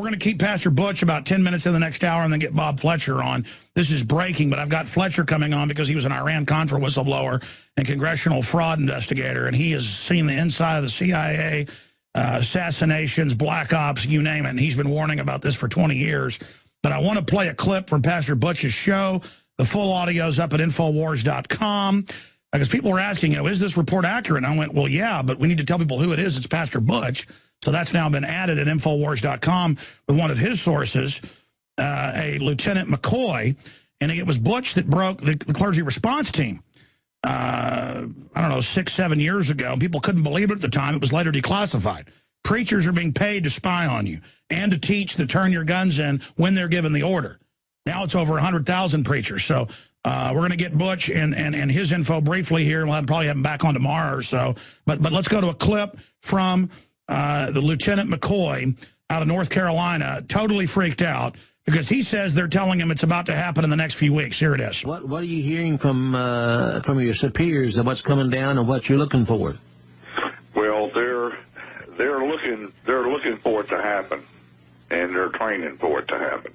we're going to keep Pastor Butch about 10 minutes in the next hour and then get Bob Fletcher on. This is breaking, but I've got Fletcher coming on because he was an Iran-Contra whistleblower and congressional fraud investigator, and he has seen the inside of the CIA, assassinations, black ops, you name it, and he's been warning about this for 20 years. But I want to play a clip from Pastor Butch's show. The full audio's up at Infowars.com. Because people are asking, is this report accurate? And I went, well, yeah, but we need to tell people who it is. It's Pastor Butch. So that's now been added at Infowars.com with one of his sources, a Lieutenant McCoy. And it was Butch that broke the clergy response team, I don't know, 6-7 years ago. People couldn't believe it at the time. It was later declassified. Preachers are being paid to spy on you and to teach to turn your guns in when they're given the order. Now it's over 100,000 preachers. So we're going to get Butch and his info briefly here. We'll probably have him back on tomorrow or so. But let's go to a clip from the Lieutenant McCoy out of North Carolina, totally freaked out because he says they're telling him it's about to happen in the next few weeks. Here it is. What are you hearing from your superiors of what's coming down and what you're looking for? Well, they're looking for it to happen, and they're training for it to happen.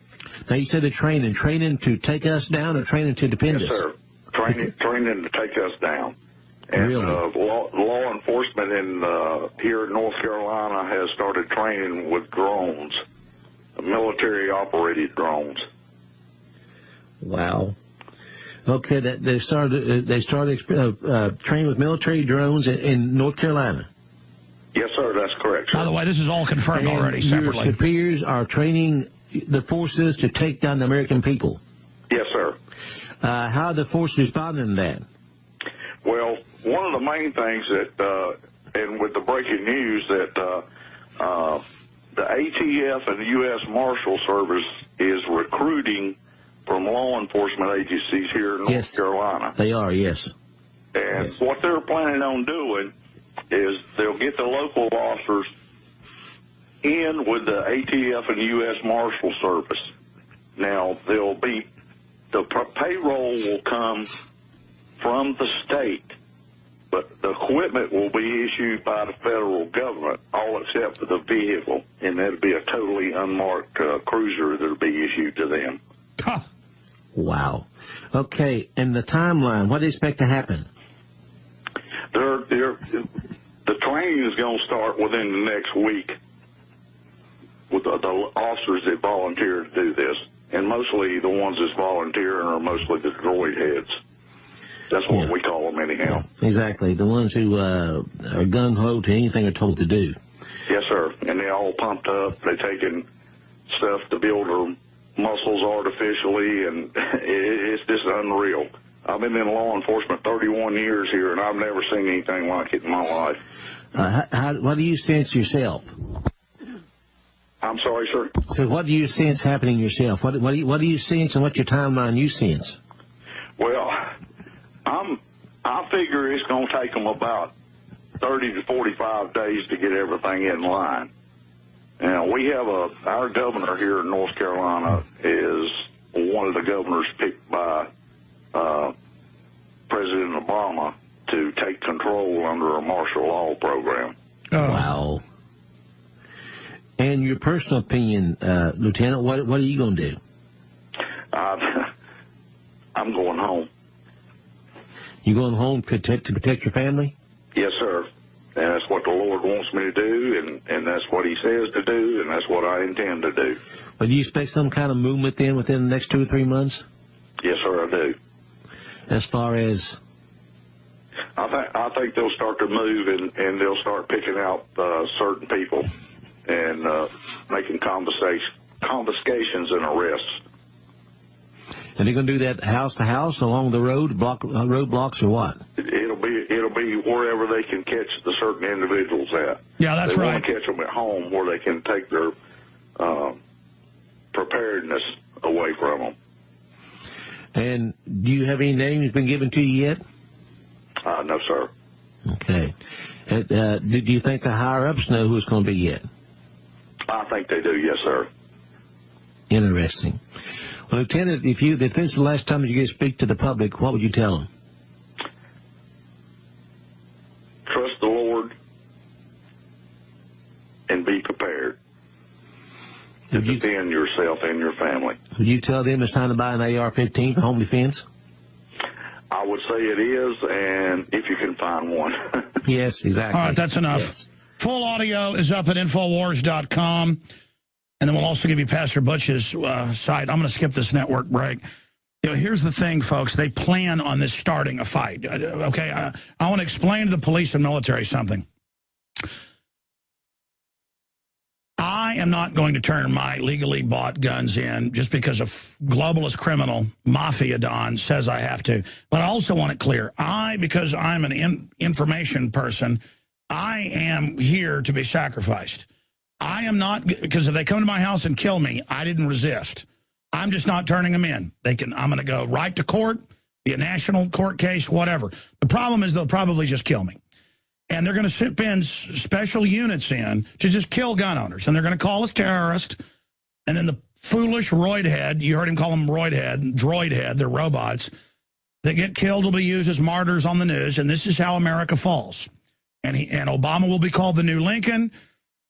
Now, you said they're training to take us down or training to defend us? Yes, sir. Training to take us down. And really? Law enforcement here in North Carolina has started training with drones, military-operated drones. Wow. Okay, they started training with military drones in North Carolina. Yes, sir. That's correct, sir. By the way, this is all confirmed already separately. Your superiors are training the forces to take down the American people. Yes, sir. How are the forces responding to that? Well, one of the main things that, and with the breaking news, that the ATF and the U.S. Marshal Service is recruiting from law enforcement agencies here in North Carolina. They are, yes. And what they're planning on doing is they'll get the local officers in with the ATF and the U.S. Marshal Service. Now, the payroll will come from the state, but the equipment will be issued by the federal government, all except for the vehicle, and that'll be a totally unmarked cruiser that'll be issued to them. Huh. Wow. Okay, and the timeline, what do you expect to happen? The training is going to start within the next week with the officers that volunteer to do this, and mostly the ones that's volunteering are mostly the droid heads. That's what we call them anyhow. Exactly, the ones who are gung-ho to anything they're told to do. Yes, sir, and they're all pumped up. They're taking stuff to build their muscles artificially, and it's just unreal. I've been in law enforcement 31 years here, and I've never seen anything like it in my life. What do you sense yourself? I'm sorry, sir? So what do you sense happening yourself? What do you sense, and what's your timeline you sense? Well, I figure it's going to take them about 30 to 45 days to get everything in line. Now, we have our governor here in North Carolina is one of the governors picked by President Obama to take control under a martial law program. Oh. Wow. And your personal opinion, Lieutenant, what are you going to do? I'm going home. You going home to protect your family? Yes, sir. And that's what the Lord wants me to do, and that's what He says to do, and that's what I intend to do. But do you expect some kind of movement then within the next 2 or 3 months? Yes, sir, I do. As far as? I think they'll start to move, and they'll start picking out certain people and making confiscations and arrests. And they're going to do that house to house along the road, roadblocks, or what? It'll be wherever they can catch the certain individuals at. Yeah, that's right. They want to catch them at home where they can take their preparedness away from them. And do you have any names been given to you yet? No, sir. Okay. Do you think the higher-ups know who it's going to be yet? I think they do, yes, sir. Interesting. Well, Lieutenant, if this is the last time you get to speak to the public, what would you tell them? Trust the Lord and be prepared. to defend yourself and your family. Would you tell them it's time to buy an AR-15 for home defense? I would say it is, and if you can find one. Yes, exactly. All right, that's enough. Yes. Full audio is up at Infowars.com, and then we'll also give you Pastor Butch's site. I'm going to skip this network break. You know, here's the thing, folks. They plan on this starting a fight. Okay, I want to explain to the police and military something. I am not going to turn my legally bought guns in just because a globalist criminal, Mafia Don, says I have to. But I also want it clear. Because I'm an information person, I am here to be sacrificed. I am not, because if they come to my house and kill me, I didn't resist. I'm just not turning them in. I'm going to go right to court, be a national court case, whatever. The problem is they'll probably just kill me. And they're going to spend special units in to just kill gun owners. And they're going to call us terrorists. And then the foolish roid head, you heard him call them droid head, they're robots, that get killed will be used as martyrs on the news. And this is how America falls. And Obama will be called the new Lincoln.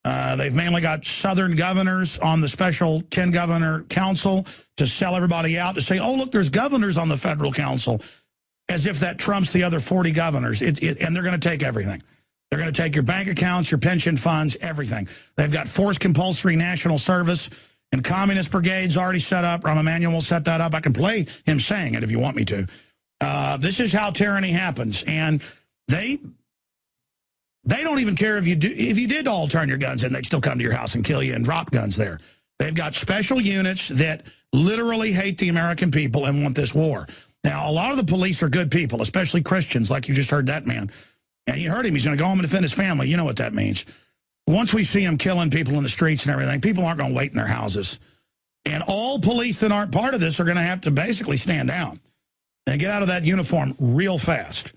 They've mainly got Southern governors on the special 10-governor council to sell everybody out, to say, oh, look, there's governors on the federal council, as if that trumps the other 40 governors. And they're going to take everything. They're going to take your bank accounts, your pension funds, everything. They've got forced compulsory national service and communist brigades already set up. Rahm Emanuel will set that up. I can play him saying it if you want me to. This is how tyranny happens. And they don't even care if you did all turn your guns in, they'd still come to your house and kill you and drop guns there. They've got special units that literally hate the American people and want this war. Now, a lot of the police are good people, especially Christians, like you just heard that man. And you heard him. He's going to go home and defend his family. You know what that means. Once we see him killing people in the streets and everything, people aren't going to wait in their houses. And all police that aren't part of this are going to have to basically stand down and get out of that uniform real fast.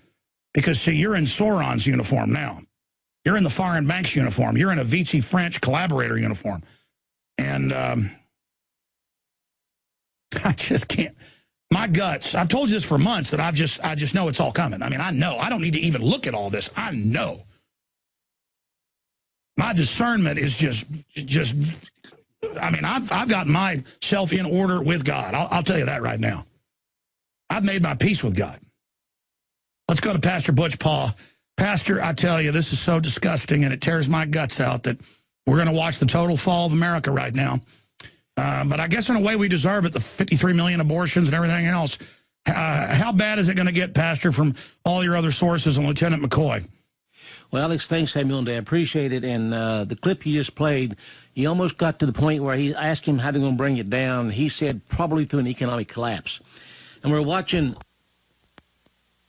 Because, see, you're in Sauron's uniform now. You're in the Foreign Banks uniform. You're in a Vichy French collaborator uniform. And I just can't. My guts, I've told you this for months, that I just know it's all coming. I mean, I know. I don't need to even look at all this. I know. My discernment is just I mean, I've got myself in order with God. I'll tell you that right now. I've made my peace with God. Let's go to Pastor Butch Paugh. Pastor, I tell you, this is so disgusting, and it tears my guts out that we're going to watch the total fall of America right now. But I guess in a way we deserve it, the 53 million abortions and everything else. How bad is it going to get, Pastor, from all your other sources and Lieutenant McCoy? Well, Alex, thanks, Samuel, and I appreciate it. And the clip you just played, he almost got to the point where he asked him how they're going to bring it down. He said probably through an economic collapse. And we're watching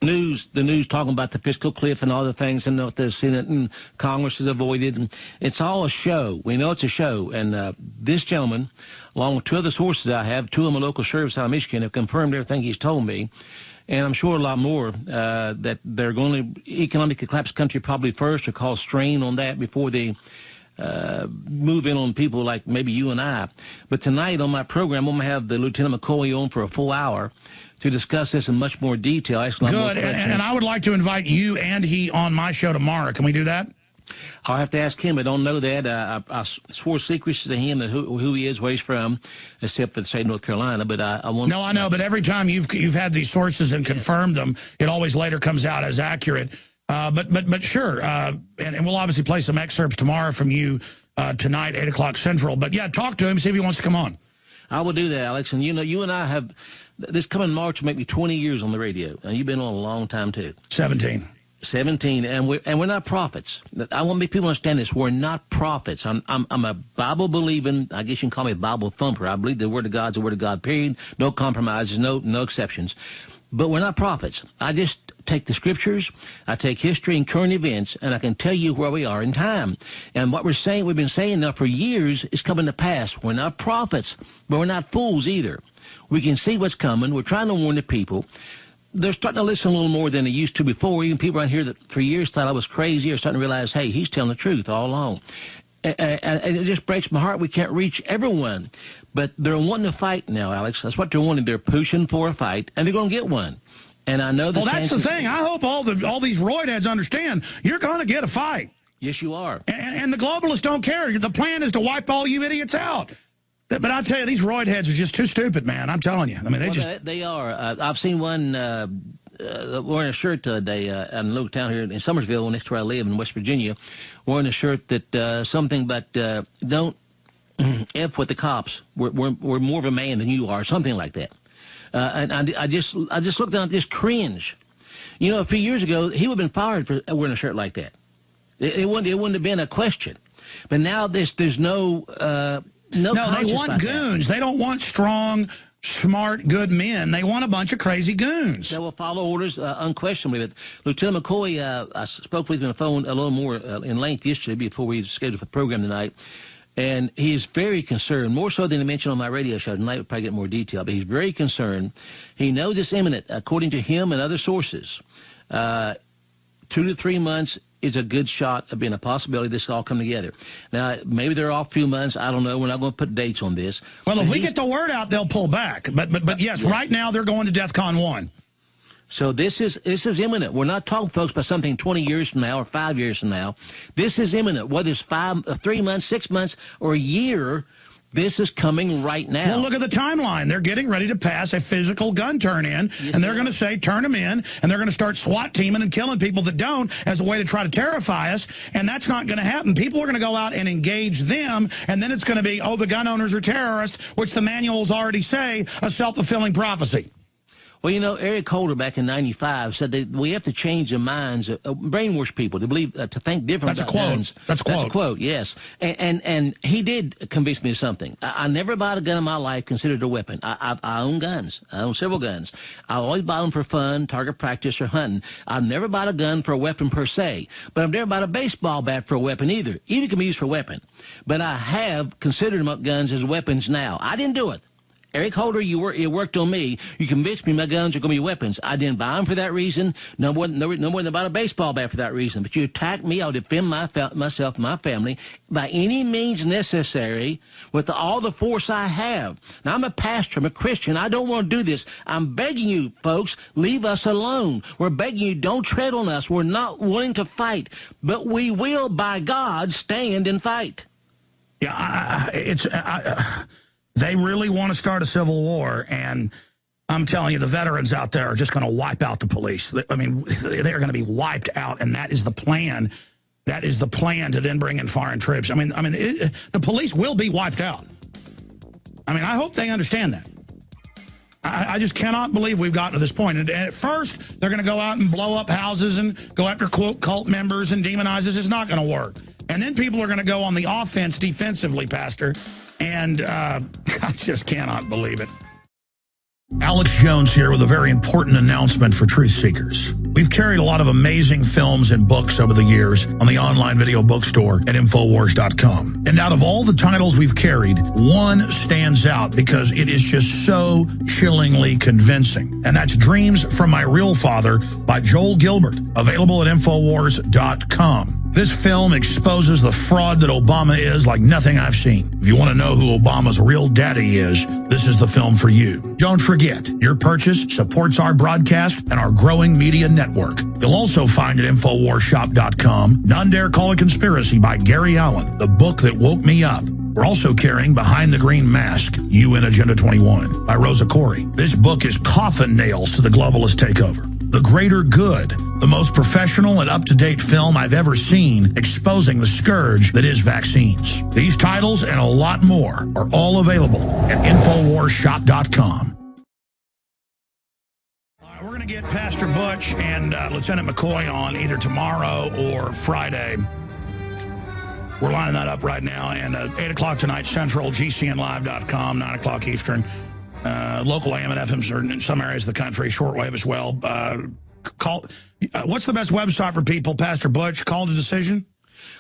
the news talking about the fiscal cliff and all the things, and what the Senate and Congress has avoided. And it's all a show. We know it's a show. And this gentleman, along with two other sources I have, two of them a local sheriffs out of Michigan, have confirmed everything he's told me. And I'm sure a lot more that they're going to economically collapse the country probably first, or cause strain on that before they move in on people like maybe you and I. But tonight on my program, I'm going to have the Lieutenant McCoy on for a full hour to discuss this in much more detail. Good, and I would like to invite you and he on my show tomorrow. Can we do that? I'll have to ask him. I don't know that. I swore secrecy to him and who he is, where he's from, except for the state of North Carolina. But I want. No, I know. But every time you've had these sources and confirmed them, it always later comes out as accurate. But sure, and we'll obviously play some excerpts tomorrow from you tonight, 8 o'clock Central. But yeah, talk to him, see if he wants to come on. I will do that, Alex. And you know, you and I have this coming March will make me 20 years on the radio, and you've been on a long time too. 17, and we're not prophets. I want people to understand this. We're not prophets. I'm a Bible believing, I guess you can call me a Bible thumper. I believe the Word of God's the Word of God, period. No compromises, no exceptions. But we're not prophets. I just take the scriptures, I take history and current events, and I can tell you where we are in time. And what we've been saying now for years is coming to pass. We're not prophets, but we're not fools either. We can see what's coming. We're trying to warn the people. They're starting to listen a little more than they used to before. Even people around here that for years thought I was crazy are starting to realize, hey, he's telling the truth all along. And it just breaks my heart we can't reach everyone. But they're wanting to fight now, Alex. That's what they're wanting. They're pushing for a fight, and they're going to get one. And I know that. Well, that's the thing. I hope all these roid heads understand you're going to get a fight. Yes, you are. And the globalists don't care. The plan is to wipe all you idiots out. But I'll tell you, these roid heads are just too stupid, man. I'm telling you. I mean, they are. I've seen one wearing a shirt today in a little town here in Summersville, next to where I live in West Virginia, wearing a shirt that something but don't F with the cops. We're more of a man than you are, something like that. And I just looked down at this cringe. You know, a few years ago, he would have been fired for wearing a shirt like that. It wouldn't have been a question. But now there's no they want goons. They don't want strong, smart, good men. They want a bunch of crazy goons. They will follow orders unquestionably. But Lieutenant McCoy, I spoke with him on the phone a little more in length yesterday before we scheduled for the program tonight. And he is very concerned, more so than he mentioned on my radio show. Tonight we'll probably get more detail, but he's very concerned. He knows it's imminent, according to him and other sources. 2 to 3 months is a good shot of being a possibility this all come together. Now, maybe they're off a few months. I don't know. We're not going to put dates on this. Well, if we get the word out, they'll pull back. But yes, right now they're going to DEFCON 1. So this is imminent. We're not talking, folks, about something 20 years from now or 5 years from now. This is imminent. Whether it's 3 months, 6 months, or a year, this is coming right now. Well, look at the timeline. They're getting ready to pass a physical gun turn-in, and they're going to say, turn them in, and they're going to start SWAT teaming and killing people that don't as a way to try to terrify us, and that's not going to happen. People are going to go out and engage them, and then it's going to be, oh, the gun owners are terrorists, which the manuals already say, a self-fulfilling prophecy. Well, you know, Eric Holder back in '95 said that we have to change the minds, brainwash people to believe, to think different about guns. That's a quote, yes. And he did convince me of something. I never bought a gun in my life considered a weapon. I own guns. I own several guns. I always buy them for fun, target practice, or hunting. I've never bought a gun for a weapon per se, but I've never bought a baseball bat for a weapon either. Either can be used for a weapon. But I have considered guns as weapons now. I didn't do it. Eric Holder, you worked on me. You convinced me my guns are going to be weapons. I didn't buy them for that reason. No more than about a baseball bat for that reason. But you attacked me. I'll defend myself, my family, by any means necessary with all the force I have. Now, I'm a pastor. I'm a Christian. I don't want to do this. I'm begging you, folks, leave us alone. We're begging you, don't tread on us. We're not willing to fight. But we will, by God, stand and fight. Yeah, they really want to start a civil war, and I'm telling you, the veterans out there are just going to wipe out the police. I mean, they're going to be wiped out, and that is the plan. That is the plan to then bring in foreign troops. I mean, the police will be wiped out. I mean, I hope they understand that. I just cannot believe we've gotten to this point. And at first, they're going to go out and blow up houses and go after, quote, cult members and demonize us. It's not going to work. And then people are going to go on the offense defensively, Pastor. And I just cannot believe it. Alex Jones here with a very important announcement for truth seekers. We've carried a lot of amazing films and books over the years on the online video bookstore at Infowars.com. And out of all the titles we've carried, one stands out because it is just so chillingly convincing. And that's Dreams from My Real Father by Joel Gilbert, available at Infowars.com. This film exposes the fraud that Obama is like nothing I've seen. If you want to know who Obama's real daddy is, this is the film for you. Don't forget, your purchase supports our broadcast and our growing media network. You'll also find at InfoWarsShop.com, None Dare Call a Conspiracy by Gary Allen, the book that woke me up. We're also carrying Behind the Green Mask, You and Agenda 21 by Rosa Corey. This book is coffin nails to the globalist takeover. The Greater Good, the most professional and up-to-date film I've ever seen exposing the scourge that is vaccines. These titles and a lot more are all available at InfoWarsShop.com. We're going to get Pastor Butch and Lieutenant McCoy on either tomorrow or Friday. We're lining that up right now. And 8 o'clock tonight, Central, GCNlive.com, 9 o'clock Eastern. Local AM and FMs are in some areas of the country, shortwave as well. What's the best website for people, Pastor Butch? Call to decision?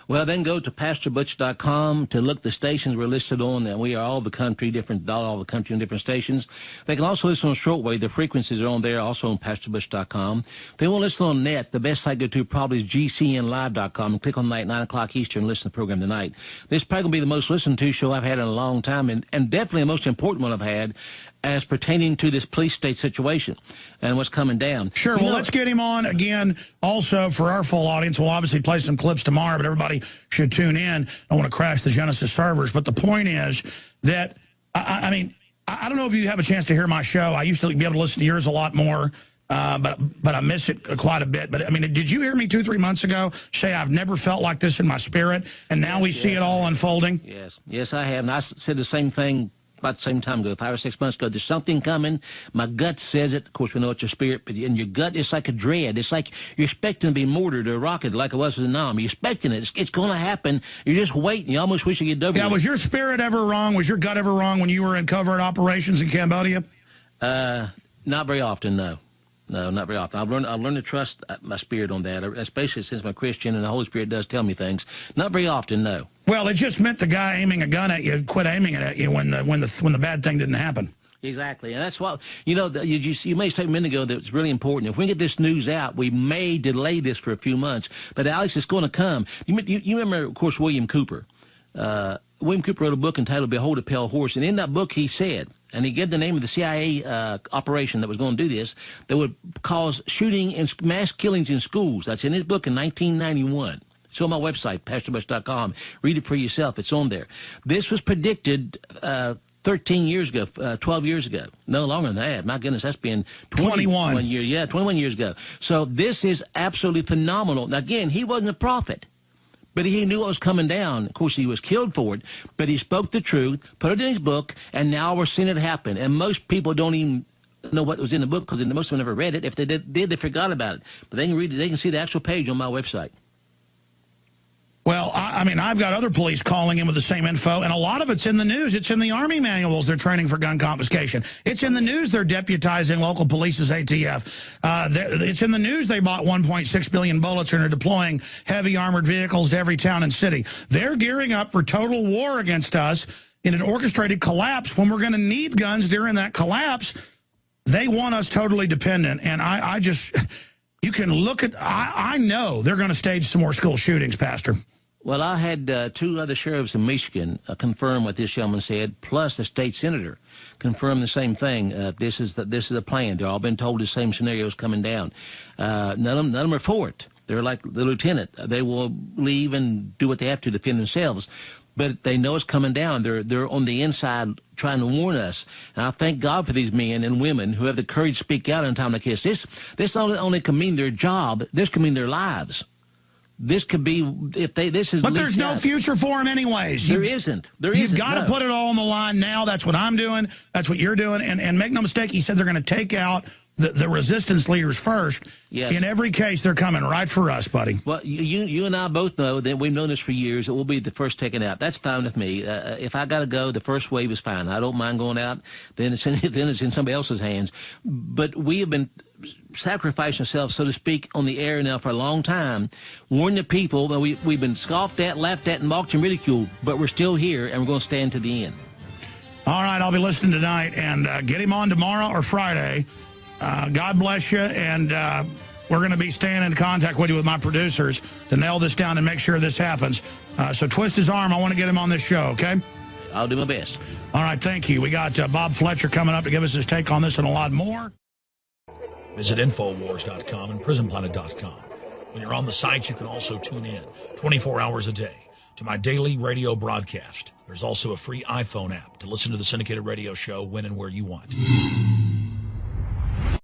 Well, then go to PastorButch.com to look the stations we're listed on. And we are all the country, all the country on different stations. They can also listen on shortwave. The frequencies are on there, also on PastorButch.com. If they want to listen on net, the best site to go to probably is GCNlive.com. Click on night 9 o'clock Eastern and listen to the program tonight. This is probably going to be the most listened to show I've had in a long time, and definitely the most important one I've had as pertaining to this police state situation and what's coming down. Sure. Well, let's get him on again also for our full audience. We'll obviously play some clips tomorrow, but everybody should tune in. I don't want to crash the Genesis servers. But the point is that I mean, I don't know if you have a chance to hear my show. I used to be able to listen to yours a lot more, but I miss it quite a bit. But, I mean, did you hear me 2-3 months ago say I've never felt like this in my spirit, and now we see it all unfolding? Yes, I have. And I said the same thing about the same time ago, 5 or 6 months ago. There's something coming. My gut says it. Of course, we know it's your spirit, but in your gut, it's like a dread. It's like you're expecting to be mortared or rocketed like it was with the Nam. You're expecting it. It's going to happen. You're just waiting. You almost wish you could get over it. Yeah, was your spirit ever wrong? Was your gut ever wrong when you were in covert operations in Cambodia? Not very often, no. No, not very often. I've learned to trust my spirit on that, especially since I'm a Christian and the Holy Spirit does tell me things. Not very often, no. Well, it just meant the guy aiming a gun at you quit aiming it at you when the bad thing didn't happen. Exactly, and that's what you made a statement a minute ago that it's really important. If we get this news out, we may delay this for a few months. But Alex, it's going to come. You remember, of course, William Cooper. William Cooper wrote a book entitled "Behold a Pale Horse," and in that book he said, and he gave the name of the CIA operation that was going to do this, that would cause shooting and mass killings in schools. That's in his book in 1991. It's on my website, PastorButch.com. Read it for yourself. It's on there. This was predicted 13 years ago, 12 years ago. No longer than that. My goodness, that's been 21 years. Yeah, 21 years ago. So this is absolutely phenomenal. Now, again, he wasn't a prophet, but he knew what was coming down. Of course, he was killed for it, but he spoke the truth, put it in his book, and now we're seeing it happen. And most people don't even know what was in the book because most of them never read it. If they did, they forgot about it. But they can read it. They can see the actual page on my website. Well, I mean, I've got other police calling in with the same info, and a lot of it's in the news. It's in the Army manuals. They're training for gun confiscation. It's in the news. They're deputizing local police as ATF. It's in the news. They bought 1.6 billion bullets and are deploying heavy armored vehicles to every town and city. They're gearing up for total war against us in an orchestrated collapse when we're going to need guns during that collapse. They want us totally dependent, and I just... You can look at, I know they're going to stage some more school shootings, Pastor. Well, I had 2 other sheriffs in Michigan confirm what this gentleman said, plus the state senator confirmed the same thing. This is the plan. They've all been told the same scenario is coming down. None of them are for it. They're like the lieutenant. They will leave and do what they have to defend themselves. But they know it's coming down. They're on the inside trying to warn us. And I thank God for these men and women who have the courage to speak out in a time like this. This not only can mean their job, this can mean their lives. This could be, if they, this is... But there's no future for them anyways. There isn't. You've got to put it all on the line now. That's what I'm doing. That's what you're doing. And make no mistake, he said they're going to take out the resistance leaders first. Yes. In every case, they're coming right for us, buddy. Well, you and I both know that we've known this for years. It will be the first taken out. That's fine with me. If I got to go, the first wave is fine. I don't mind going out. Then it's in somebody else's hands. But we have been sacrificing ourselves, so to speak, on the air now for a long time, warning the people that we've been scoffed at, laughed at, and mocked and ridiculed, but we're still here, and we're going to stand to the end. All right, I'll be listening tonight, and get him on tomorrow or Friday. God bless you, and we're going to be staying in contact with you with my producers to nail this down and make sure this happens. So twist his arm. I want to get him on this show, okay? I'll do my best. All right, thank you. We got Bob Fletcher coming up to give us his take on this and a lot more. Visit Infowars.com and PrisonPlanet.com. When you're on the site, you can also tune in 24 hours a day to my daily radio broadcast. There's also a free iPhone app to listen to the syndicated radio show when and where you want.